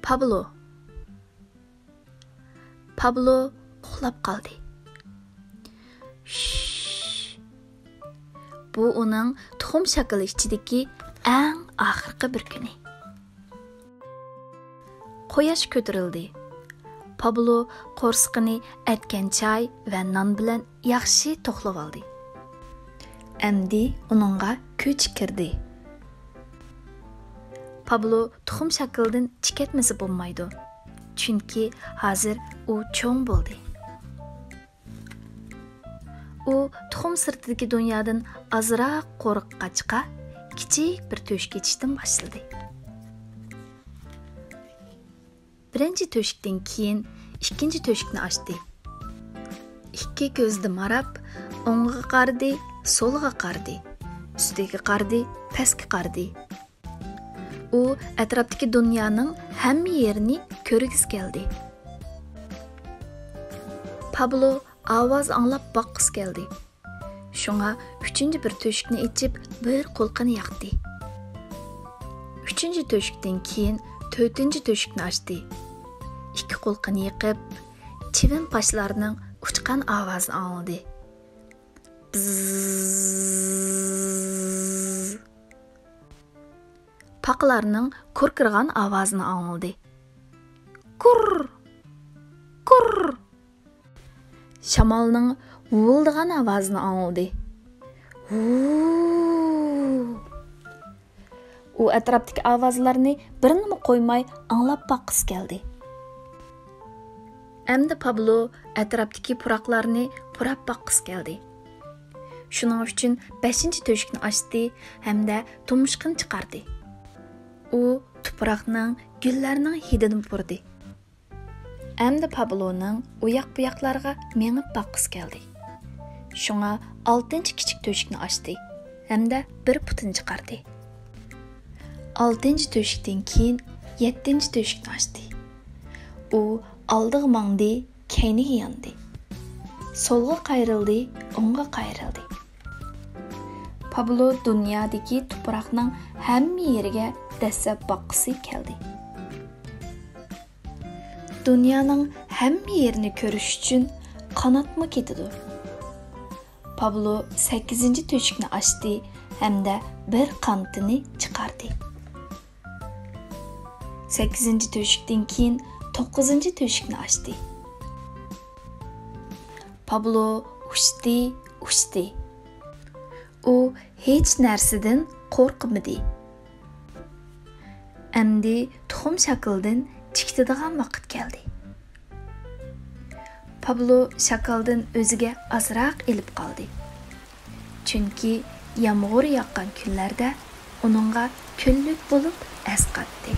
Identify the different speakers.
Speaker 1: Pablo uxlab qoldi. Bu uning tuxum shakli ichidagi eng oxirgi bir kuni. Quyosh ko'tarildi. Pablo qo'rsqini atgan choy va non bilan yaxshi to'xlab oldi. Endi uningga kuch kirdi. Pablo tuxum shakldan chikatmasa bo'lmaydi. Chunki hozir u cho'ng bo'ldi. U tuxum sirtidagi dunyodan azroq qo'rqqachqa kichik bir to'shak ketishdan boshladi. Birinchi to'shakdan keyin ikkinchi to'shakni ochdi. Ikki ko'zda marab, o'ngga qaradi, so'lga qaradi, ustiga qaradi, pastga qaradi. U atrofdagi dunyoning hamma yerini ko'rgisi keldi. Pablo ovoz anglab boqqisi keldi. Shunga uchinchi bir to'shakni ichib, bir qo'lqini yoqdi. Uchinchi to'shakdan keyin to'rtinchi to'shakni ochdi. Ikki qo'lqini yiqib, chivin qoshlarining uchqan ovozini angladi. Paqlarning kurkirgan ovozini angladi. Kurr! Kurr! Shamolning vuvildigan ovozini angladi. U atrofdagi ovozlarni birini qo'ymay anglab boqqisi keldi. Endi Pablo atrofdagi puroqlarni purab boqqisi keldi. Shuning uchun 5-chi to'shakni ochdi hamda tumshqin chiqardi. U tuproqning, gullarning hidini purdi. Endi Pabloning uyoq-buyoqlarga mengib boqqisi keldi. Shunga 6-chi kichik to'shakni ochdi hamda bir putini chiqardi. 6-chi to'shakdan keyin 7-chi to'shakni ochdi. U oldiga mangdi, keyniga yondi. So'lga qayrildi, o'ngga qayrildi. Pablo dunyodagi tuproqning hamma yeriga dastlab boqqisi keldi. Dunyoning hamma yerini ko'rish uchun qanotmi ketadi. Pablo 8-chi to'shakni ochdi hamda bir qanotini chiqardi. 8-chi to'shakdan keyin 9-chi to'shakni ochdi. Pablo uçdi. U hech narsadan qo'rqmadi. Endi tuxum shakldan chikitadigan vaqt keldi. Pablo shakaldan o'ziga azroq elib qoldi. Chunki yomg'ir yoqqan kunlarda uningga kunlik bo'lib asqatdi.